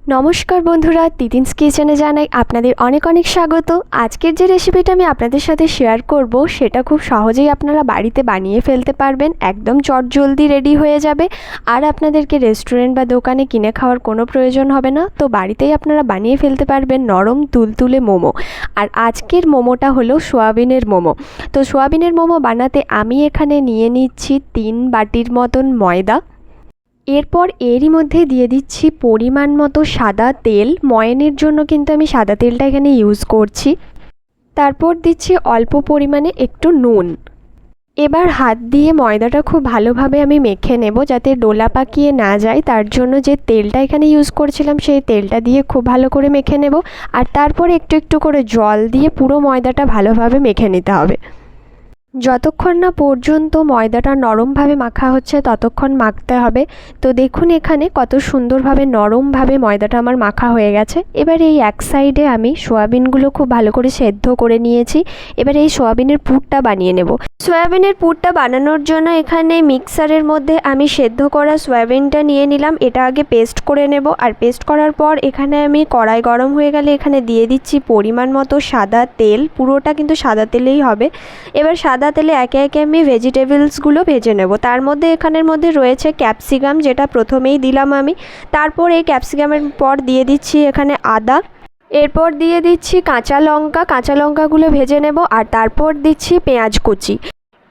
নমস্কার বন্ধুরা, তিতিনস কিচেনে জানাই আপনাদের অনেক অনেক স্বাগত। আজকের যে রেসিপিটা আমি আপনাদের সাথে শেয়ার করব সেটা খুব সহজেই আপনারা বাড়িতে বানিয়ে ফেলতে পারবেন, একদম চটজলদি রেডি হয়ে যাবে। আর আপনাদেরকে রেস্টুরেন্ট বা দোকানে কিনে খাওয়ার কোনো প্রয়োজন হবে না, তো বাড়িতেই আপনারা বানিয়ে ফেলতে পারবেন নরম তুলতুলে মোমো। আর আজকের মোমোটা হলো সোয়াবিনের মোমো। তো সোয়াবিনের মোমো বানাতে আমি এখানে নিয়ে নিচ্ছি 3 বাটির মতন ময়দা। এরপর এরই মধ্যে দিয়ে দিচ্ছি পরিমাণ মতো সাদা তেল। ময়ানের জন্য কিন্তু আমি সাদা তেলটা এখানে ইউজ করছি। তারপর দিচ্ছি অল্প পরিমাণে একটু নুন। এবার হাত দিয়ে ময়দাটা খুব ভালোভাবে আমি মেখে নেব, যাতে ডোলা পাকিয়ে না যায়। তার জন্য যে তেলটা এখানে ইউজ করছিলাম সেই তেলটা দিয়ে খুব ভালো করে মেখে নেব। আর তারপর একটু একটু করে জল দিয়ে পুরো ময়দাটা ভালোভাবে মেখে নিতে হবে। যতক্ষণ না পর্যন্ত ময়দাটা নরমভাবে মাখা হচ্ছে ততক্ষণ মাখতে হবে। তো দেখুন এখানে কত সুন্দরভাবে নরমভাবে ময়দাটা আমার মাখা হয়ে গেছে। এবার এই এক সাইডে আমি সোয়াবিনগুলো খুব ভালো করে সেদ্ধ করে নিয়েছি। এবার এই সোয়াবিনের পুরটা বানিয়ে নেব। সয়াবিনের পুরটা বানানোর জন্য এখানে মিক্সারের মধ্যে আমি সেদ্ধ করা সয়াবিনটা নিয়ে নিলাম। এটা আগে পেস্ট করে নেব। আর পেস্ট করার পর এখানে আমি কড়াই গরম হয়ে গেলে এখানে দিয়ে দিচ্ছি পরিমাণ মতো সাদা তেল। পুরোটা কিন্তু সাদা তেলেই হবে। এবার সাদা তেলে একে একে আমি ভেজিটেবলসগুলো ভেজে নেব। তার মধ্যে এখানের মধ্যে রয়েছে ক্যাপসিকাম, যেটা প্রথমেই দিলাম আমি। তারপর এই ক্যাপসিকামের পর দিয়ে দিচ্ছি এখানে আদা। এরপর দিয়ে দিচ্ছি কাঁচা লঙ্কা। কাঁচা লঙ্কাগুলো ভেজে নেব। আর তারপর দিচ্ছি পেঁয়াজ কুচি।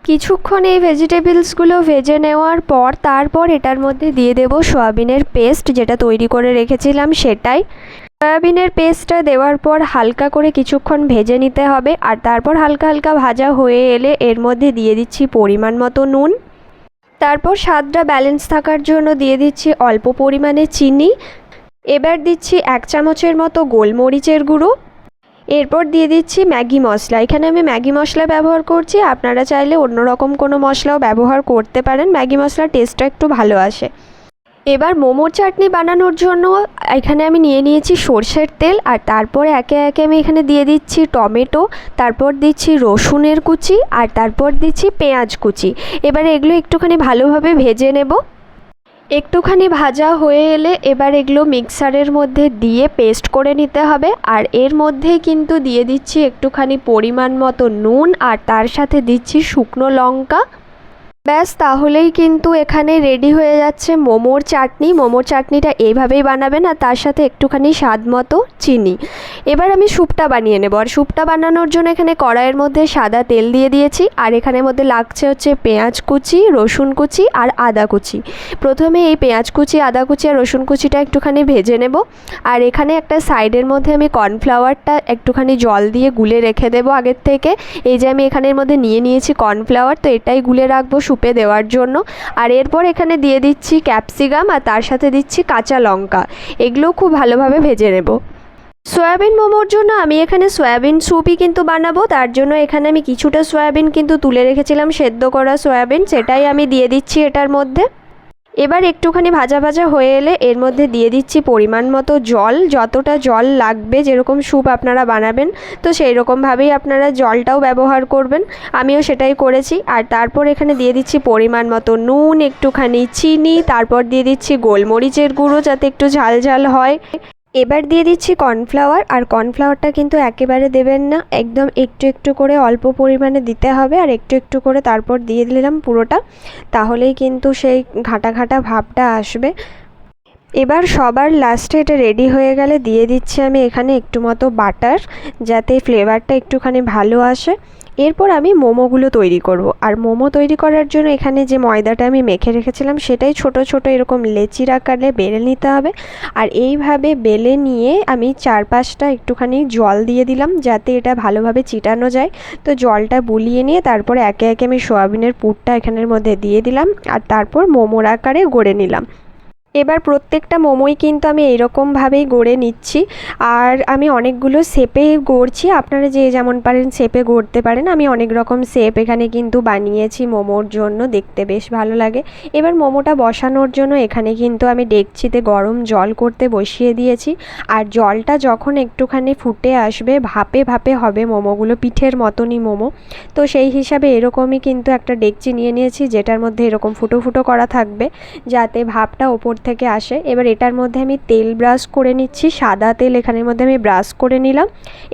কিছুক্ষণ এই ভেজিটেবলসগুলো ভেজে নেওয়ার পর তারপর এটার মধ্যে দিয়ে দেব সয়াবিনের পেস্ট, যেটা তৈরি করে রেখেছিলাম সেটাই। সয়াবিনের পেস্টটা দেওয়ার পর হালকা করে কিছুক্ষণ ভেজে নিতে হবে। আর তারপর হালকা হালকা ভাজা হয়ে এলে এর মধ্যে দিয়ে দিচ্ছি পরিমাণ মতো নুন। তারপর স্বাদটা ব্যালেন্স থাকার জন্য দিয়ে দিচ্ছি অল্প পরিমাণে চিনি। এবার দিচ্ছি 1 চামচের মতো গোলমরিচের গুঁড়ো। এরপর দিয়ে দিচ্ছি ম্যাগি মশলা। এখানে আমি ম্যাগি মশলা ব্যবহার করছি, আপনারা চাইলে অন্য রকম কোনো মশলাও ব্যবহার করতে পারেন। ম্যাগি মশলার টেস্টটা একটু ভালো আসে। এবার মোমোর চাটনি বানানোর জন্য এখানে আমি নিয়ে নিয়েছি সরষের তেল। আর তারপরে একে একে আমি এখানে দিয়ে দিচ্ছি টমেটো, তারপর দিচ্ছি রসুনের কুচি, আর তারপর দিচ্ছি পেঁয়াজ কুচি। এবারে এগুলো একটুখানি ভালোভাবে ভেজে নেব। একটুখানি ভাজা হয়ে এলে এবার এগুলো মিক্সারের মধ্যে দিয়ে পেস্ট করে নিতে হবে। আর এর মধ্যেই কিন্তু দিয়ে দিচ্ছি একটুখানি পরিমাণ মতো নুন, আর তার সাথে দিচ্ছি শুকনো লঙ্কা। ব্যাস, তাহলেই কিন্তু এখানে রেডি হয়ে যাচ্ছে মোমোর চাটনি। মোমোর চাটনিটা এইভাবেই বানাবেন, আর তার সাথে একটুখানি স্বাদ মতো চিনি। এবার আমি স্যুপটা বানিয়ে নেব। আর স্যুপটা বানানোর জন্য এখানে কড়াইয়ের মধ্যে সাদা তেল দিয়ে দিয়েছি। আর এখানের মধ্যে লাগছে হচ্ছে পেঁয়াজ কুচি, রসুন কুচি আর আদা কুচি। প্রথমে এই পেঁয়াজ কুচি, আদা কুচি আর রসুন কুচিটা একটুখানি ভেজে নেব। আর এখানে একটা সাইডের মধ্যে আমি কর্নফ্লাওয়ারটা একটুখানি জল দিয়ে গুলে রেখে দেবো আগের থেকে। এই যে আমি এখানের মধ্যে নিয়ে নিয়েছি কর্নফ্লাওয়ার, তো এটাই গুলে রাখবো স্যুপে দেওয়ার জন্য। আর এরপর এখানে দিয়ে দিচ্ছি ক্যাপসিকাম, আর তার সাথে দিচ্ছি কাঁচা লঙ্কা। এগুলো খুব ভালোভাবে ভেজে নেব। সয়াবিন মোমোর জন্য আমি এখানে সয়াবিন স্যুপই কিন্তু বানাবো। তার জন্য এখানে আমি কিছুটা সয়াবিন কিন্তু তুলে রেখেছিলাম, সেদ্ধ করা সয়াবিন, সেটাই আমি দিয়ে দিচ্ছি এটার মধ্যে। এবার একটুখানি ভাজা ভাজা হয়ে এলে এর মধ্যে দিয়ে দিচ্ছি পরিমাণ মতো জল। যতটা জল লাগবে, যেরকম স্যুপ আপনারা বানাবেন তো সেই রকমভাবেই আপনারা জলটাও ব্যবহার করবেন। আমিও সেটাই করেছি। আর তারপর এখানে দিয়ে দিচ্ছি পরিমাণ মতো নুন, একটুখানি চিনি, তারপর দিয়ে দিচ্ছি গোলমরিচের গুঁড়ো যাতে একটু ঝাল ঝাল হয়। এবার দিয়ে দিচ্ছি কর্নফ্লাওয়ার। আর কর্নফ্লাওয়ারটা কিন্তু একেবারে দেবেন না, একদম একটু একটু করে অল্প পরিমাণে দিতে হবে। আর একটু একটু করে তারপর দিয়ে দিলাম পুরোটা, তাহলেই কিন্তু সেই ঘাঁটা ঘাঁটা ভাবটা আসবে। এবার সবার লাস্টে এটা রেডি হয়ে গেলে দিয়ে দিচ্ছি আমি এখানে একটু মতো বাটার, যাতে ফ্লেভারটা একটুখানি ভালো আসে। এরপর আমি মোমোগুলো তৈরি করব। আর মোমো তৈরি করার জন্য এখানে যে ময়দাটা আমি মেখে রেখেছিলাম সেটাই ছোট ছোট এরকম লেচির আকারে বেলে নিতে হবে। আর এইভাবে বেলে নিয়ে আমি চারপাশটা একটুখানি জল দিয়ে দিলাম, যাতে এটা ভালোভাবে চিটানো যায়। তো জলটা বুলিয়ে নিয়ে তারপরে একে একে আমি সয়াবিনের পুরটা এখানের মধ্যে দিয়ে দিলাম। আর তারপর মোমোর আকারে গড়ে নিলাম। এবার প্রত্যেকটা মোমোই কিন্তু আমি এইরকমভাবেই গড়ে নিচ্ছি। আর আমি অনেকগুলো শেপে গড়ছি, আপনারা যে যেমন পারেন শেপে গড়তে পারেন। আমি অনেক রকম শেপ এখানে কিন্তু বানিয়েছি মোমোর জন্য, দেখতে বেশ ভালো লাগে। এবার মোমোটা বসানোর জন্য এখানে কিন্তু আমি ডেকচিতে গরম জল করতে বসিয়ে দিয়েছি। আর জলটা যখন একটুখানি ফুটে আসবে, ভাপে ভাপে হবে মোমোগুলো, পিঠের মতনই মোমো। তো সেই হিসাবে এরকমই কিন্তু একটা ডেকচি নিয়ে নিয়েছি, যেটার মধ্যে এরকম ফুটো ফুটো করা থাকবে, যাতে ভাপটা ওপর থেকে আসে। এবার এটার মধ্যে আমি তেল ব্রাশ করে নিচ্ছি, সাদা তেল এখানের মধ্যে আমি ব্রাশ করে নিলাম।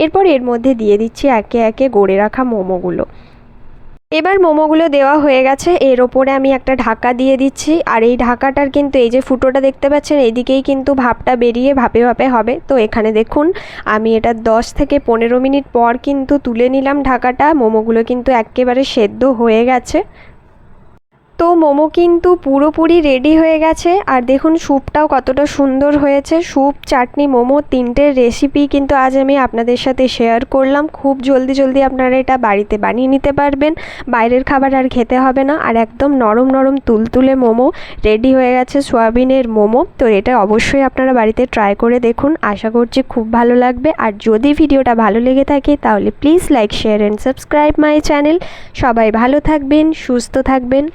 এরপর এর মধ্যে দিয়ে দিচ্ছি একে একে গড়ে রাখা মোমোগুলো। এবার মোমোগুলো দেওয়া হয়ে গেছে, এর ওপরে আমি একটা ঢাকা দিয়ে দিচ্ছি। আর এই ঢাকাটার কিন্তু এই যে ফুটোটা দেখতে পাচ্ছেন, এইদিকেই কিন্তু ভাপটা বেরিয়ে ভাপে ভাপে হবে। তো এখানে দেখুন আমি এটা 10 থেকে 15 মিনিট পর কিন্তু তুলে নিলাম ঢাকাটা। মোমোগুলো কিন্তু একেবারে সেদ্ধ হয়ে গেছে। তো মোমো কিন্তু পুরোপুরি রেডি হয়ে গেছে। আর দেখুন স্যুপটাও কতটা সুন্দর হয়েছে। স্যুপ, চাটনি, মোমো তিনটের রেসিপি কিন্তু আজ আমি আপনাদের সাথে শেয়ার করলাম। খুব জলদি জলদি আপনারা এটা বাড়িতে বানিয়ে নিতে পারবেন, বাইরের খাবার আর খেতে হবে না। আর একদম নরম নরম তুলতুলে মোমো রেডি হয়ে গেছে, সয়াবিনের মোমো। তো এটা অবশ্যই আপনারা বাড়িতে ট্রাই করে দেখুন, আশা করছি খুব ভালো লাগবে। আর যদি ভিডিওটা ভালো লেগে থাকে তাহলে please like, share and subscribe my channel. সবাই ভালো থাকবেন, সুস্থ থাকবেন।